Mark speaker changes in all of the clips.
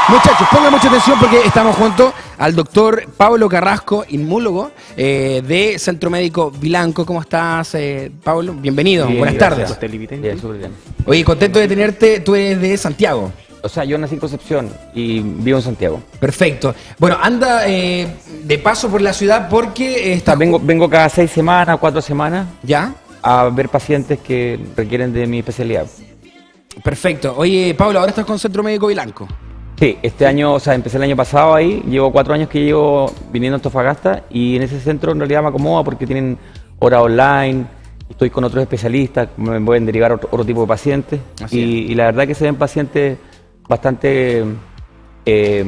Speaker 1: Muchachos, pongan mucha atención porque estamos junto al doctor Pablo Carrasco, inmunólogo de Centro Médico Vilanco. ¿Cómo estás, Pablo? Bienvenido,
Speaker 2: Bien,
Speaker 1: buenas tardes.
Speaker 2: Bien, súper bien.
Speaker 1: Oye, contento de tenerte, tú eres de Santiago.
Speaker 2: O sea, yo nací en Concepción y vivo en Santiago.
Speaker 1: Perfecto. Bueno, anda de paso por la ciudad porque...
Speaker 2: Vengo cada 6 semanas, 4 semanas
Speaker 1: ¿Ya?
Speaker 2: a ver pacientes que requieren de mi especialidad.
Speaker 1: Perfecto. Oye, Pablo, ahora estás con Centro Médico Vilanco.
Speaker 2: Sí, este año, o sea, empecé el año pasado ahí, llevo 4 años que llevo viniendo a Antofagasta y en ese centro en realidad me acomoda porque tienen hora online, estoy con otros especialistas, me pueden derivar otro tipo de pacientes y la verdad que se ven pacientes bastante que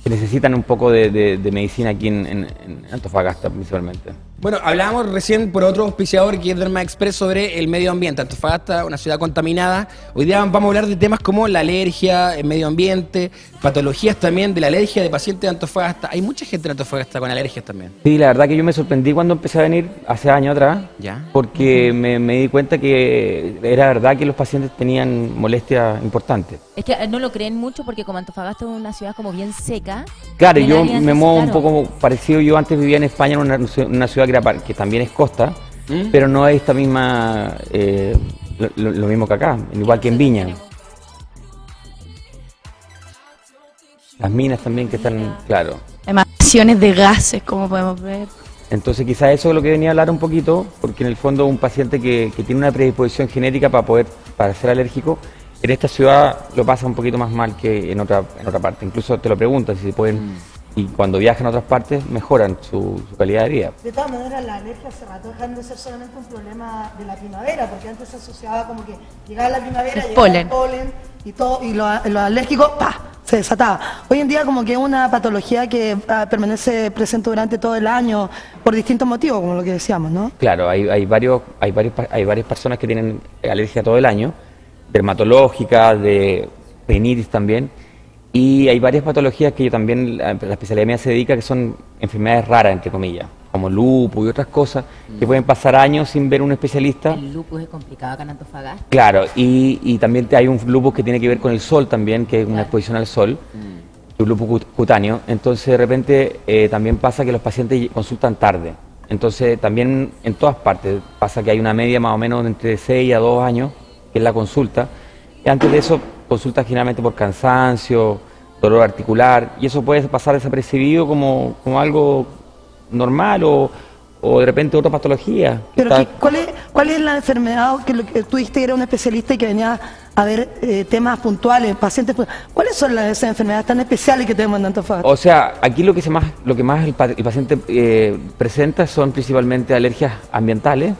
Speaker 2: necesitan un poco de medicina aquí en Antofagasta principalmente.
Speaker 1: Bueno, hablábamos recién por otro auspiciador que es Derma Express sobre el medio ambiente. Antofagasta, una ciudad contaminada. Hoy día vamos a hablar de temas como la alergia, el medio ambiente, patologías también de la alergia de pacientes de Antofagasta. Hay mucha gente en Antofagasta con alergias también.
Speaker 2: Sí, la verdad que yo me sorprendí cuando empecé a venir hace años atrás,
Speaker 1: ¿Ya?
Speaker 2: porque me di cuenta que era verdad que los pacientes tenían molestias importantes.
Speaker 3: Es que no lo creen mucho porque como Antofagasta es una ciudad como bien seca.
Speaker 2: Claro, yo me muevo un poco parecido. Yo antes vivía en España, en una ciudad que también es costa, pero no es esta misma, lo mismo que acá, igual que en Viña. Las minas también que están, claro.
Speaker 4: Emanaciones de gases, como podemos ver.
Speaker 2: Entonces quizás eso es lo que venía a hablar un poquito, porque en el fondo un paciente que tiene una predisposición genética para ser alérgico, en esta ciudad lo pasa un poquito más mal que en otra parte. Incluso te lo preguntan si pueden, y cuando viajan a otras partes mejoran su calidad de vida.
Speaker 5: De todas maneras, la alergia hace rato dejan de ser solamente un problema de la primavera, porque antes se asociaba como que llegaba la primavera, llegaba el polen y todo, y lo alérgico, ¡pah!, se desataba. Hoy en día como que es una patología que permanece presente durante todo el año por distintos motivos, como lo que decíamos, ¿no?
Speaker 2: Claro, hay varias personas que tienen alergia todo el año, dermatológica, de rinitis también, y hay varias patologías que yo también, la especialidad mía se dedica, que son enfermedades raras, entre comillas, como lupus y otras cosas, que pueden pasar años sin ver un especialista.
Speaker 3: El lupus es complicado acá en Antofagasta.
Speaker 2: Claro, y también hay un lupus que tiene que ver con el sol también, que es una exposición al sol, un lupus cutáneo. Entonces de repente también pasa que los pacientes consultan tarde. Entonces también en todas partes pasa que hay una media más o menos de entre 6 a 2 años, que es la consulta, y antes de eso consulta generalmente por cansancio, dolor articular, y eso puede pasar desapercibido como algo normal o de repente otra patología.
Speaker 5: Pero ¿cuál es la enfermedad que tú dijiste que era un especialista y que venía a ver temas puntuales, pacientes puntuales? ¿Cuáles son esas enfermedades tan especiales que tenemos en Antofagasta?
Speaker 2: O sea, aquí lo que más el paciente presenta son principalmente alergias ambientales.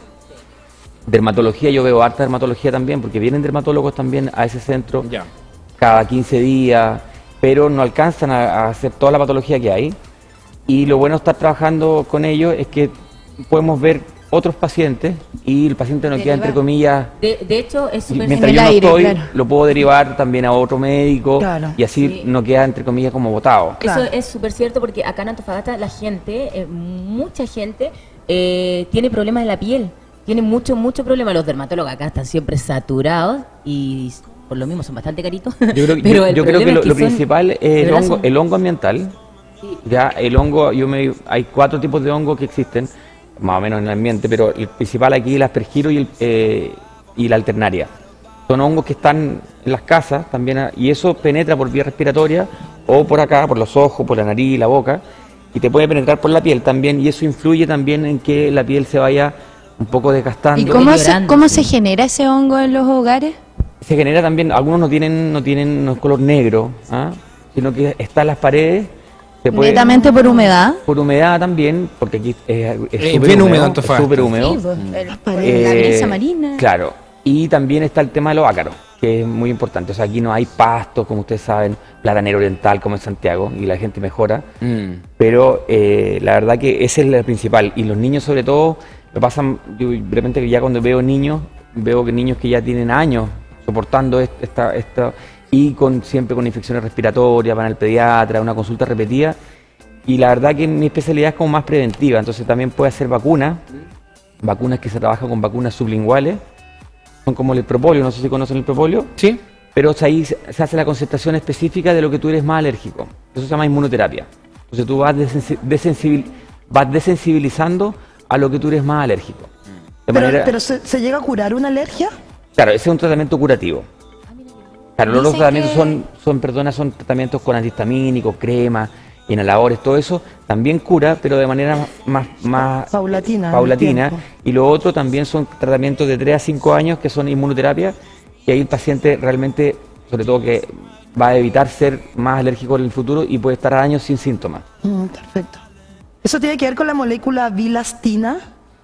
Speaker 2: Dermatología, yo veo harta dermatología también, porque vienen dermatólogos también a ese centro cada 15 días, pero no alcanzan a hacer toda la patología que hay. Y lo bueno de estar trabajando con ellos es que podemos ver otros pacientes y el paciente no queda, entre comillas,
Speaker 3: de hecho es súper
Speaker 2: mientras yo no estoy, lo puedo derivar también a otro médico, y así no queda, entre comillas, como botado.
Speaker 3: Eso es súper cierto porque acá en Antofagasta la gente, mucha gente, tiene problemas de la piel. Tienen mucho problema. Los dermatólogos acá están siempre saturados y por lo mismo son bastante caritos.
Speaker 2: Yo creo que lo principal es el hongo ambiental. Sí. Ya, el hongo, hay 4 tipos de hongo que existen, más o menos en el ambiente, pero el principal aquí es el aspergilo y la alternaria. Son hongos que están en las casas también, y eso penetra por vía respiratoria o por acá, por los ojos, por la nariz, la boca, y te puede penetrar por la piel también, y eso influye también en que la piel se vaya un poco desgastando.
Speaker 4: ¿Y cómo se genera ese hongo en los hogares?
Speaker 2: Se genera también, algunos no tienen color negro, sino que está en las paredes.
Speaker 4: ¿Netamente por humedad?
Speaker 2: Por humedad también, porque aquí es
Speaker 1: bien húmedo, Antofagasta.
Speaker 2: Súper húmedo.
Speaker 4: Sí, la brisa marina.
Speaker 2: Claro, y también está el tema de los ácaros, que es muy importante. O sea, aquí no hay pastos, como ustedes saben, platanero oriental como en Santiago, y la gente mejora. Pero la verdad que ese es el principal. Y los niños sobre todo, lo pasan, yo de repente ya cuando veo niños, veo que niños que ya tienen años soportando esta y siempre con infecciones respiratorias, van al pediatra, una consulta repetida, y la verdad que mi especialidad es como más preventiva, entonces también puede hacer vacunas que se trabajan con vacunas sublinguales, son como el propolio, no sé si conocen el propolio.
Speaker 1: Sí.
Speaker 2: pero ahí se hace la concentración específica de lo que tú eres más alérgico. Eso se llama inmunoterapia. Entonces tú vas desensibilizando a lo que tú eres más alérgico.
Speaker 5: Pero ¿se llega a curar una alergia?
Speaker 2: Claro, ese es un tratamiento curativo. Claro, los tratamientos son tratamientos con antihistamínicos, cremas, inhaladores, todo eso también cura, pero de manera más paulatina. Y lo otro también son tratamientos de 3 a 5 años que son inmunoterapia, y ahí el paciente realmente, sobre todo que va a evitar ser más alérgico en el futuro y puede estar años sin síntomas.
Speaker 5: Perfecto. ¿Eso tiene que ver con la molécula bilastina?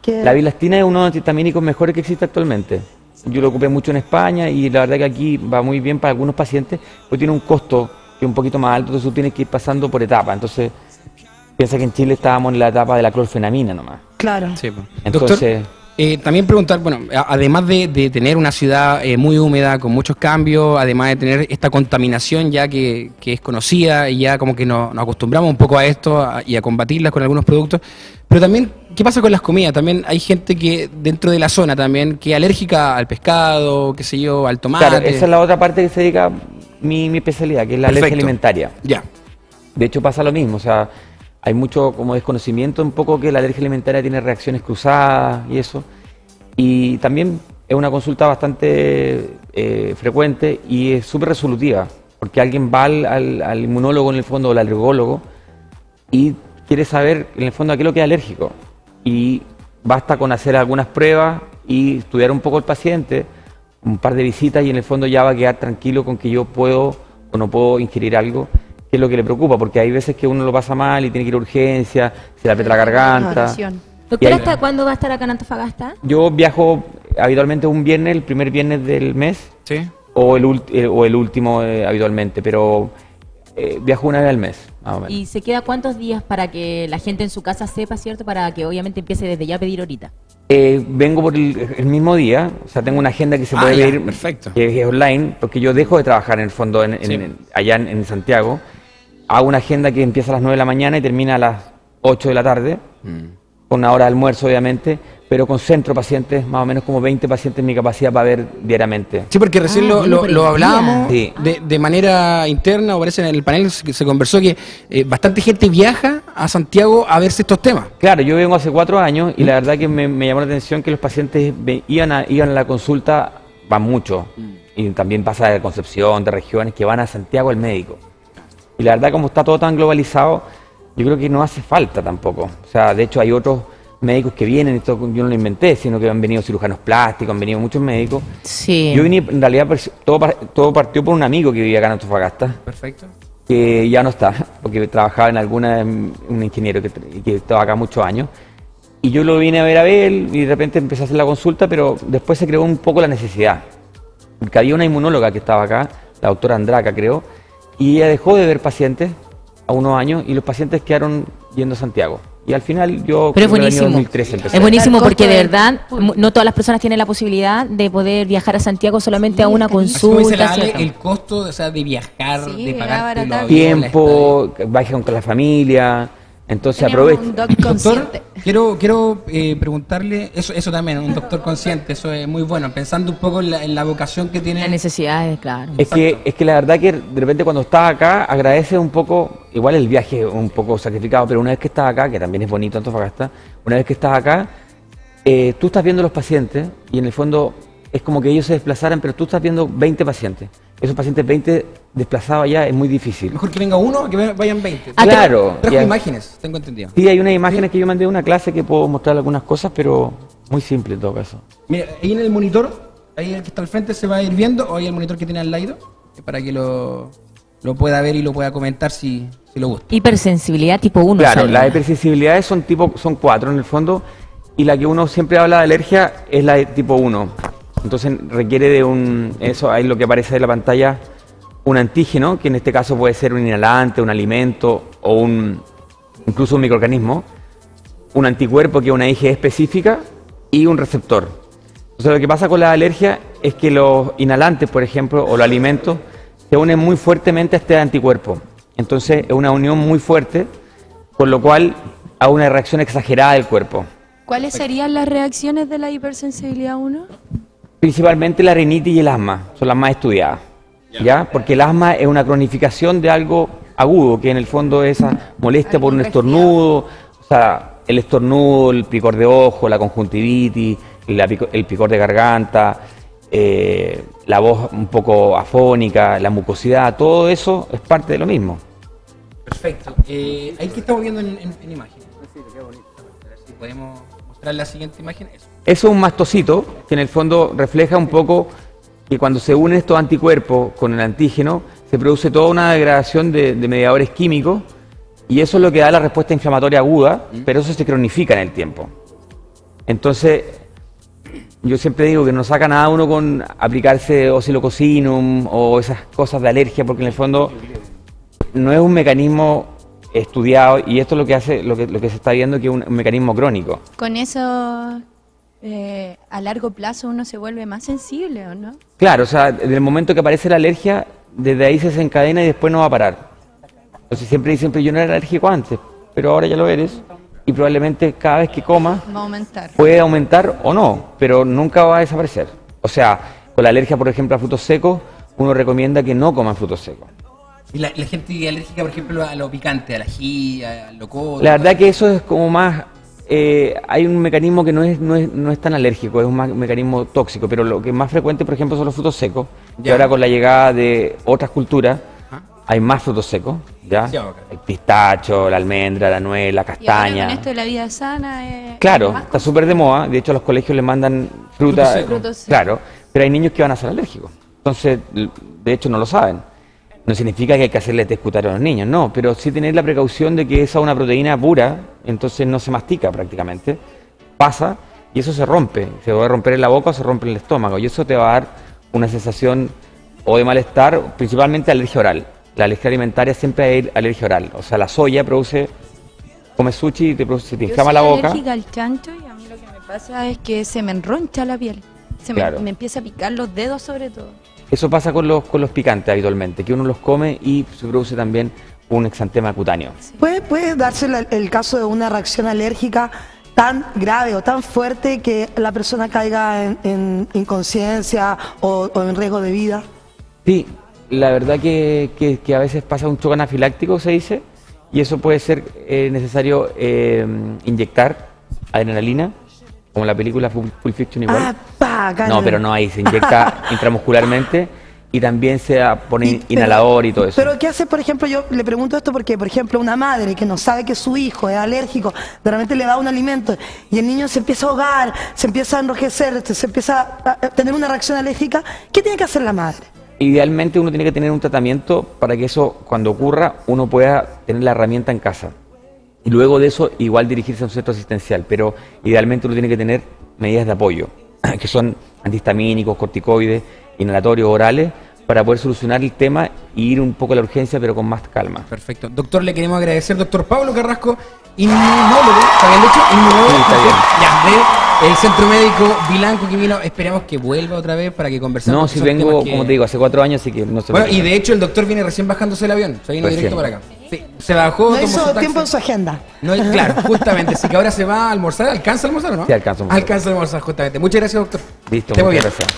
Speaker 2: La bilastina es uno de los antihistamínicos mejores que existe actualmente. Yo lo ocupé mucho en España y la verdad que aquí va muy bien para algunos pacientes, porque tiene un costo que es un poquito más alto, entonces tú tienes que ir pasando por etapas. Entonces, piensa que en Chile estábamos en la etapa de la clorfenamina nomás.
Speaker 5: Claro.
Speaker 1: Sí,
Speaker 2: entonces,
Speaker 1: doctor, también preguntar, bueno, además de tener una ciudad muy húmeda, con muchos cambios, además de tener esta contaminación ya que es conocida y ya como que nos acostumbramos un poco a esto y a combatirlas con algunos productos, pero también, ¿qué pasa con las comidas? También hay gente que dentro de la zona también, que es alérgica al pescado, qué sé yo, al tomate.
Speaker 2: Claro, esa es la otra parte que se dedica mi especialidad, que es la alergia alimentaria.
Speaker 1: Ya.
Speaker 2: De hecho pasa lo mismo, o sea, hay mucho como desconocimiento un poco que la alergia alimentaria tiene reacciones cruzadas y eso. Y también es una consulta bastante frecuente y es súper resolutiva, porque alguien va al inmunólogo en el fondo o al alergólogo y quiere saber en el fondo a qué es lo que es alérgico. Y basta con hacer algunas pruebas y estudiar un poco el paciente, un par de visitas y en el fondo ya va a quedar tranquilo con que yo puedo o no puedo ingerir algo, que es lo que le preocupa, porque hay veces que uno lo pasa mal y tiene que ir a urgencia, se le aprieta la garganta.
Speaker 3: Doctora, ¿hasta cuándo va a estar acá en Antofagasta?
Speaker 2: Yo viajo habitualmente un viernes, el primer viernes del mes,
Speaker 1: ¿sí?
Speaker 2: o el último habitualmente, pero viajo una vez al mes, más o menos.
Speaker 3: ¿Y se queda cuántos días para que la gente en su casa sepa, cierto? Para que obviamente empiece desde ya a pedir ahorita.
Speaker 2: Vengo por el mismo día, o sea, tengo una agenda que se puede pedir,
Speaker 1: perfecto,
Speaker 2: que es online, porque yo dejo de trabajar en el fondo allá en Santiago. Hago una agenda que empieza a las 9 de la mañana y termina a las 8 de la tarde, con una hora de almuerzo obviamente, pero concentro pacientes, más o menos como 20 pacientes en mi capacidad para ver diariamente.
Speaker 1: Sí, porque recién lo hablábamos de manera interna, o parece en el panel se conversó que bastante gente viaja a Santiago a verse estos temas.
Speaker 2: Claro, yo vengo hace 4 años y la verdad que me llamó la atención que los pacientes iban a la consulta, van mucho, y también pasa de Concepción, de regiones, que van a Santiago al médico. Y la verdad, como está todo tan globalizado, yo creo que no hace falta tampoco. O sea, de hecho hay otros médicos que vienen, esto yo no lo inventé, sino que han venido cirujanos plásticos, han venido muchos médicos.
Speaker 3: Sí.
Speaker 2: Yo vine, en realidad, todo partió por un amigo que vivía acá en Antofagasta.
Speaker 1: Perfecto.
Speaker 2: Que ya no está, porque trabajaba en un ingeniero que estaba acá muchos años. Y yo lo vine a ver él y de repente empecé a hacer la consulta, pero después se creó un poco la necesidad. Porque había una inmunóloga que estaba acá, la doctora Andraca, creo, y ella dejó de ver pacientes a unos años y los pacientes quedaron yendo a Santiago. Y al final yo...
Speaker 3: Pero es buenísimo,
Speaker 2: 2013 empecé.
Speaker 3: es buenísimo porque de verdad no todas las personas tienen la posibilidad de poder viajar a Santiago solamente a una consulta.
Speaker 1: El costo, o sea, de viajar, de pagar
Speaker 2: tiempo, viajan con la familia, entonces aprovecha.
Speaker 1: Doctor, quiero preguntarle, eso también, un doctor consciente, eso es muy bueno, pensando un poco en la vocación que tiene.
Speaker 3: Las necesidades, claro.
Speaker 2: Es que la verdad que de repente cuando estás acá agradeces un poco, igual el viaje es un poco sacrificado, pero una vez que estás acá, que también es bonito Antofagasta, una vez que estás acá, tú estás viendo los pacientes y en el fondo es como que ellos se desplazaran, pero tú estás viendo 20 pacientes. Esos pacientes 20 desplazados allá es muy difícil.
Speaker 1: Mejor que venga uno que vayan 20.
Speaker 2: Claro.
Speaker 1: Trajo imágenes, tengo entendido.
Speaker 2: Sí, hay unas imágenes que yo mandé de una clase que puedo mostrar algunas cosas, pero muy simple en todo caso.
Speaker 1: Mira, ahí en el monitor, ahí el que está al frente se va a ir viendo, o hay el monitor que tiene al lado, para que lo pueda ver y lo pueda comentar si lo gusta.
Speaker 3: Hipersensibilidad tipo 1.
Speaker 2: Claro, las hipersensibilidades son 4 en el fondo, y la que uno siempre habla de alergia es la de tipo 1. Entonces requiere de eso ahí lo que aparece en la pantalla, un antígeno, que en este caso puede ser un inhalante, un alimento o incluso un microorganismo, un anticuerpo que es una IgE específica y un receptor. Entonces lo que pasa con la alergia es que los inhalantes, por ejemplo, o los alimentos, se unen muy fuertemente a este anticuerpo. Entonces es una unión muy fuerte, con lo cual hay una reacción exagerada del cuerpo.
Speaker 4: ¿Cuáles serían las reacciones de la hipersensibilidad 1?
Speaker 2: Principalmente la rinitis y el asma, son las más estudiadas. ¿ya? Porque el asma es una cronificación de algo agudo, que en el fondo es esa molestia por un estornudo, o sea, el estornudo, el picor de ojo, la conjuntivitis, el picor de garganta, la voz un poco afónica, la mucosidad, todo eso es parte de lo mismo.
Speaker 1: Perfecto. Ahí que estamos viendo en imagen. Sí, qué bonito. A ver si podemos mostrar la siguiente imagen. Eso
Speaker 2: es un mastocito que en el fondo refleja un poco que cuando se unen estos anticuerpos con el antígeno, se produce toda una degradación de mediadores químicos y eso es lo que da la respuesta inflamatoria aguda, pero eso se cronifica en el tiempo. Entonces, yo siempre digo que no saca nada uno con aplicarse oscilococcinum o esas cosas de alergia, porque en el fondo no es un mecanismo estudiado y esto es lo que hace, lo que se está viendo que es un mecanismo crónico.
Speaker 4: Con eso, a largo plazo uno se vuelve más sensible, ¿o no?
Speaker 2: Claro, o sea, desde el momento que aparece la alergia, desde ahí se desencadena y después no va a parar. Entonces siempre dicen, pero yo no era alérgico antes, pero ahora ya lo eres. Y probablemente cada vez que comas
Speaker 4: va a aumentar.
Speaker 2: Puede aumentar o no, pero nunca va a desaparecer. O sea, con la alergia, por ejemplo, a frutos secos, uno recomienda que no coman frutos secos.
Speaker 1: ¿Y la gente alérgica, por ejemplo, a lo picante, al ají, al loco?
Speaker 2: La verdad que eso es como más... hay un mecanismo que no es tan alérgico, es un mecanismo tóxico, pero lo que es más frecuente, por ejemplo, son los frutos secos. Y ahora con la llegada de otras culturas, hay más frutos secos, ¿ya? El pistacho, la almendra, la nuez, la castaña.
Speaker 4: Y ahora con esto de la vida sana...
Speaker 2: claro, está súper de moda. De hecho, a los colegios les mandan fruta. Claro, pero hay niños que van a ser alérgicos. Entonces, de hecho, no lo saben. No significa que hay que hacerle test cutáneo a los niños, no. Pero sí tener la precaución de que esa es una proteína pura, entonces no se mastica prácticamente. Pasa y eso se rompe. Se va a romper en la boca o se rompe en el estómago. Y eso te va a dar una sensación o de malestar, principalmente alergia oral. La alergia alimentaria siempre hay alergia oral. O sea, la soya produce, comes sushi y se te inflama la boca.
Speaker 4: Yo soy alérgica al chancho y a mí lo que me pasa es que se me enroncha la piel. Me empieza a picar los dedos sobre todo. Eso
Speaker 2: pasa con los picantes habitualmente, que uno los come y se produce también un exantema cutáneo.
Speaker 5: Sí. ¿Puede darse el caso de una reacción alérgica tan grave o tan fuerte que la persona caiga en inconsciencia o en riesgo de vida?
Speaker 2: Sí. La verdad que a veces pasa un choque anafiláctico, se dice, y eso puede ser necesario inyectar adrenalina, como en la película Pulp Fiction igual. No, pero no ahí, se inyecta intramuscularmente y también se pone inhalador y todo eso.
Speaker 5: Pero ¿qué hace, por ejemplo? Yo le pregunto esto porque, por ejemplo, una madre que no sabe que su hijo es alérgico, de repente le da un alimento y el niño se empieza a ahogar, se empieza a enrojecer, se empieza a tener una reacción alérgica, ¿qué tiene que hacer la madre?
Speaker 2: Idealmente uno tiene que tener un tratamiento para que eso, cuando ocurra, uno pueda tener la herramienta en casa. Y luego de eso, igual dirigirse a un centro asistencial. Pero idealmente uno tiene que tener medidas de apoyo, que son antihistamínicos, corticoides, inhalatorios, orales, para poder solucionar el tema e ir un poco a la urgencia, pero con más calma.
Speaker 1: Perfecto. Doctor, le queremos agradecer, doctor Pablo Carrasco, inmunólogo, ¿está bien dicho? Inmunólogo.
Speaker 2: Sí, está bien.
Speaker 1: Ya, del Centro Médico Vilanco, que vino, esperamos que vuelva otra vez para que conversemos.
Speaker 2: No, si vengo, como te digo, hace 4 años, así que no se
Speaker 1: Bueno, y de hecho el doctor viene recién bajándose del avión, se vino directo para acá. Sí, se bajó,
Speaker 5: no hizo tiempo en su agenda.
Speaker 1: No, claro, justamente, así que ahora se va a almorzar. ¿Alcanza a almorzar o no?
Speaker 2: Sí, alcanza a almorzar.
Speaker 1: Alcanza a almorzar, justamente. Muchas gracias, doctor.
Speaker 2: Listo, muchas gracias.